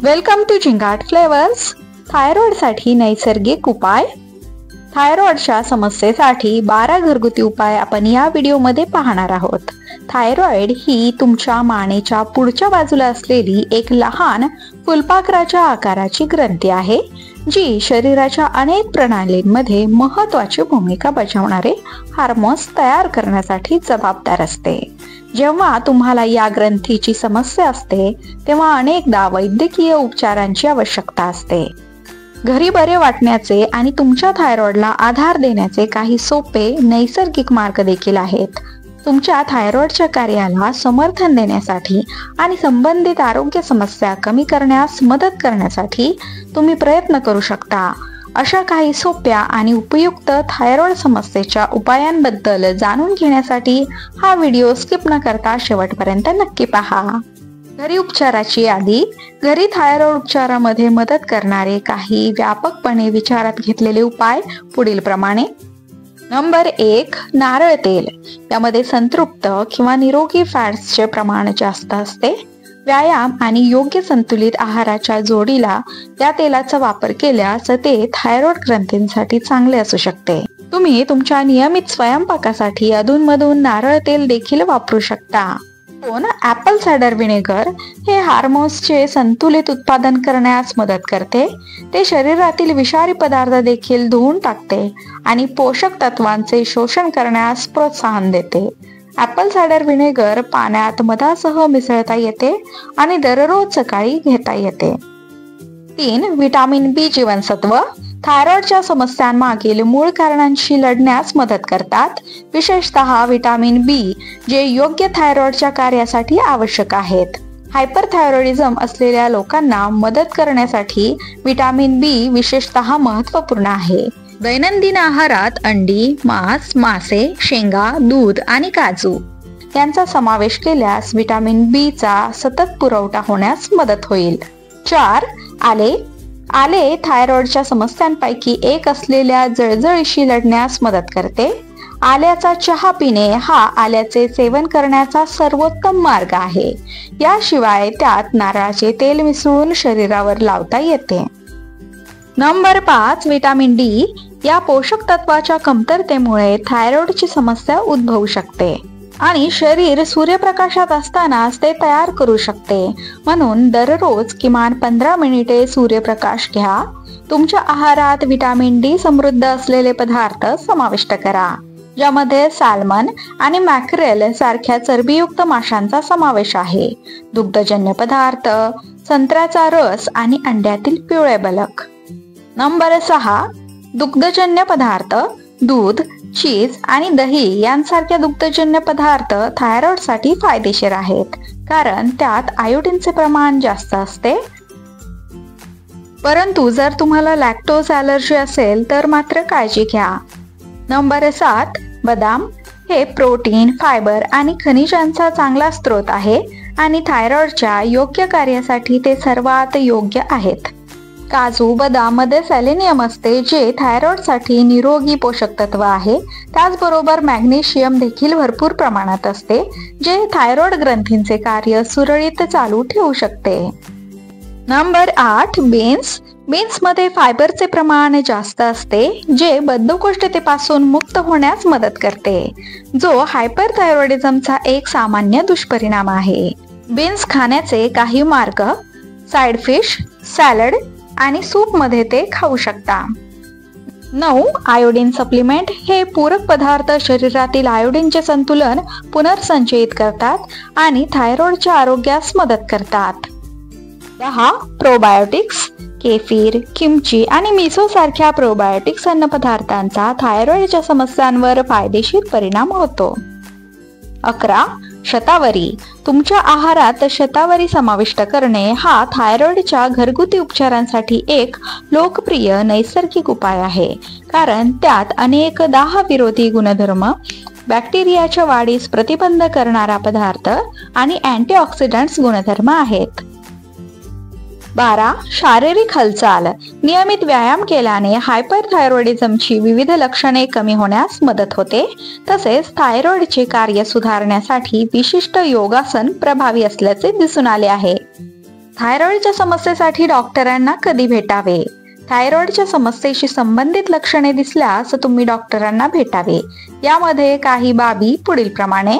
Welcome to Zingaat flavours. थायरॉइडसाठी नैसर्गिक उपाय. थायरॉइडच्या समस्येसाठी 12 घरगुती उपाय आपण या व्हिडिओमध्ये पाहणार आहोत. थायरॉइड ही तुमच्या मानेच्या पुढच्या बाजूला असलेली एक लहान फुलपाखराच्या आकाराची ग्रंथी आहे, जी शरीराच्या अनेक प्रणालींमध्ये महत्त्वाची भूमिका बजावणारे हार्मोन्स तयार करण्यासाठी जबाबदार असते. जेव्हा तुम्हाला या ग्रंथीची समस्या असते तेव्हा अनेकदा वैद्यकीय उपचारांची आवश्यकता असते. घरी बरे वाटण्याचे आणि तुमच्या थायरॉइडला आधार देण्याचे काही सोपे नैसर्गिक मार्ग देखील आहेत. तुमच्या थायरॉइडच्या कार्याला समर्थन देण्यासाठी आणि संबंधित आरोग्य समस्या कमी करण्यास मदत करण्यासाठी तुम्ही प्रयत्न करू शकता. अशा काही सोप्या आणि उपयुक्त थायरॉइड समस्येच्या उपायांबद्दल जाणून घेण्यासाठी हा व्हिडिओ स्किप न करता शेवटपर्यंत नक्की पहा. घरी उपचाराची यादी. घरी थायरॉइड उपचारामध्ये मदत करणारे काही व्यापकपणे विचारात घेतलेले उपाय पुढील प्रमाणे. नंबर 1. नारळ तेल. यामध्ये संतृप्त किंवा निरोगी फॅट्सचे प्रमाण जास्त असते. व्यायाम आणि योग्य संतुलित आहाराच्या जोडीला या तेलाचा वापर केल्यास ते थायरॉइड ग्रंथींसाठी चांगले असू शकते. तुम्ही तुमच्या नियमित स्वयंपाकासाठी अधूनमधून नारळ तेल देखील वापरू शकता. 2. ॲपल सायडर व्हिनेगर. हे हार्मोन्सचे संतुलित उत्पादन करण्यास मदत करते. ते शरीरातील विषारी पदार्थ देखील धुवून टाकते आणि पोषक तत्वांचे शोषण करण्यास प्रोत्साहन देते. ॲपल सायडर व्हिनेगर पाण्यात मधासह मिसळता येते आणि दररोज सकाळी घेता येते. 3. व्हिटॅमिन बी जीवनसत्व. थायरॉइडच्या समस्यांमागील मूळ कारणांशी लढण्यास मदत करतात, विशेषतः व्हिटॅमिन बी, जे योग्य थायरॉइडच्या कार्यासाठी आवश्यक आहेत. हायपरथायरॉइडिझम असलेल्या लोकांना मदत करण्यासाठी व्हिटॅमिन बी विशेषतः महत्त्वपूर्ण आहे. दैनंदिन आहारात अंडी, मांस, मासे, शेंगा, दूध आणि काजू यांचा समावेश केल्यास व्हिटॅमिन बी चा सतत पुरवठा होण्यास मदत होईल. 4. आले. आले थायरॉइडच्या समस्यांपैकी एक असलेल्या जळजळीशी लढण्यास मदत करते. आल्याचा चहा पिणे हा आल्याचे सेवन करण्याचा सर्वोत्तम मार्ग आहे. याशिवाय त्यात नारळाचे तेल मिसळून शरीरावर लावता येते. नंबर 5. Vitamin D. या पोषक तत्वाच्या कमतरतेमुळे थायरॉइडची समस्या उद्भवू शकते आणि शरीर सूर्यप्रकाशात असतानाच ते तयार करू शकते. म्हणून दररोज किमान 15 मिनिटे सूर्यप्रकाश घ्या. तुमच्या आहारात व्हिटॅमिन डी समृद्ध असलेले पदार्थ समाविष्ट करा, ज्यामध्ये सॅल्मन आणि मॅक्रेल सारख्या चरबीयुक्त माशांचा समावेश आहे. दुग्धजन्य पदार्थ, संत्र्याचा रस आणि अंड्यातील पिवळे बलक. नंबर 6. दुग्धजन्य पदार्थ. दूध, चीज आणि दही यांसारख्या दुग्धजन्य पदार्थ थायरॉइडसाठी फायदेशीर आहेत, कारण त्यात आयोडीनचे प्रमाण जास्त असते. परंतु जर तुम्हाला लॅक्टोज ॲलर्जी असेल तर मात्र काळजी घ्या. नंबर 7. बदाम. हे प्रोटीन, फायबर आणि खनिजांचा चांगला स्रोत आहे आणि थायरॉइडच्या योग्य कार्यासाठी ते सर्वात योग्य आहेत. काजू, बदाम मध्ये सेलेनियम असते, जे थायरॉइडसाठी निरोगी पोषक तत्व आहे. त्याचबरोबर मॅग्नेशियम देखील भरपूर प्रमाणात असते, जे थायरॉइड ग्रंथींचे कार्य सुरळीत चालू ठेवू शकते. नंबर 8. बीन्स. बीन्स मध्ये फायबरचे प्रमाण जास्त असते, जे बद्धकोष्ठतेपासून मुक्त होण्यास मदत करते, जो हायपरथायरॉइडिझमचा एक सामान्य दुष्परिणाम आहे. बीन्स खाण्याचे काही मार्ग. साइड फिश, सॅलड आणि सूप मध्ये ते खाऊ शकता. 9. Iodine supplement. हे पूरक पदार्थ शरीरातील आयोडीनचे संतुलन पुनर्संचयित करतात आणि थायरॉइडच्या आरोग्यास मदत करतात. 10. प्रोबायोटिक्स. केफीर, किमची आणि मिसो सारख्या प्रोबायोटिक्स अन्नपदार्थांचा थायरॉइडच्या समस्यांवर फायदेशीर परिणाम होतो. 11. शतावरी. तुमच्या आहारात शतावरी समाविष्ट करणे हा थायरॉइडच्या घरगुती उपचारांसाठी एक लोकप्रिय नैसर्गिक उपाय आहे, कारण त्यात अनेक दाहविरोधी गुणधर्म, बॅक्टेरियाच्या वाढीस प्रतिबंध करणारा पदार्थ आणि अँटीऑक्सिडंट्स गुणधर्म आहेत. 12. शारीरिक हालचाल. नियमित व्यायाम केल्याने हायपरथायरॉइडिझमची विविध लक्षणे कमी होण्यास मदत होते. तसेच थायरॉइडचे कार्य सुधारण्यासाठी विशिष्ट योगासन प्रभावी असल्याचे दिसून आले आहे. थायरॉइडच्या समस्येसाठी डॉक्टरांना कधी भेटावे? थायरॉइडच्या समस्येशी संबंधित लक्षणे दिसल्यास तुम्ही डॉक्टरांना भेटावे. यामध्ये काही बाबी पुढील प्रमाणे: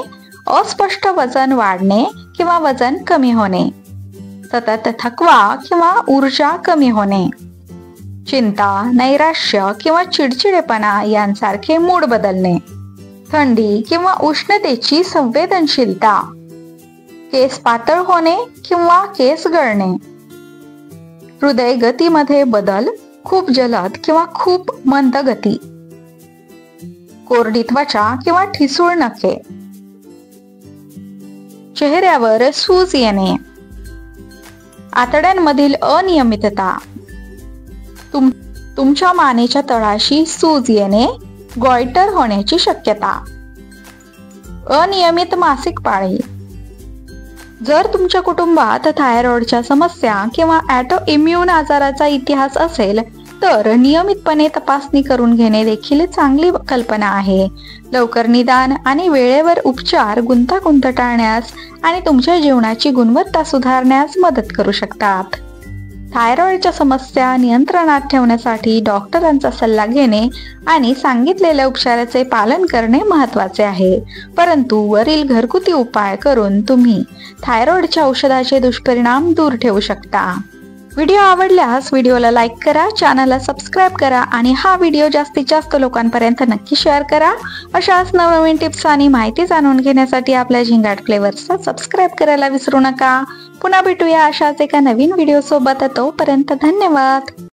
अस्पष्ट वजन वाढणे किंवा वजन कमी होणे, सतत थकवा किंवा ऊर्जा कमी होणे, चिंता, नैराश्य किंवा चिडचिडेपणा यांसारखे मूड बदलणे, थंडी किंवा उष्णतेची संवेदनशीलता, केस पातळ होणे किंवा केस गळणे, हृदय गतीमध्ये बदल, खूप जलद किंवा खूप मंद गती, कोरडी त्वचा किंवा ठिसूळ नखे, चेहऱ्यावर सूज येणे, आतड्यांमधील अनियमितता, तुमच्या मानेच्या तळाशी सूज येणे, गॉइटर होण्याची शक्यता, अनियमित मासिक पाळी. जर तुमच्या कुटुंबात थायरॉइडच्या समस्या किंवा ऑटोइम्यून आजाराचा इतिहास असेल तर नियमितपणे तपासणी करून घेणे देखील चांगली कल्पना आहे. लवकर निदान आणि वेळेवर उपचार गुंतागुंत टाळण्यास आणि तुमच्या जीवनाची गुणवत्ता सुधारण्यास मदत करू शकतात. थायरॉइडच्या समस्या नियंत्रणात ठेवण्यासाठी डॉक्टरांचा सल्ला घेणे आणि सांगितलेल्या उपचाराचे पालन करणे महत्त्वाचे आहे. परंतु वरील घरगुती उपाय करून तुम्ही थायरॉइडच्या औषधाचे दुष्परिणाम दूर ठेवू शकता. व्हिडिओ आवडल्यास व्हिडिओला लाईक करा, चॅनलला सबस्क्राईब करा आणि हा व्हिडिओ जास्तीत जास्त लोकांपर्यंत नक्की शेअर करा. अशाच नवनवीन टिप्स आणि माहिती जाणून घेण्यासाठी आपल्या झिंगाट फ्लेवर्सला सबस्क्राईब करायला विसरू नका. पुन्हा भेटूया अशाच एका नवीन व्हिडिओ सोबत. तोपर्यंत धन्यवाद.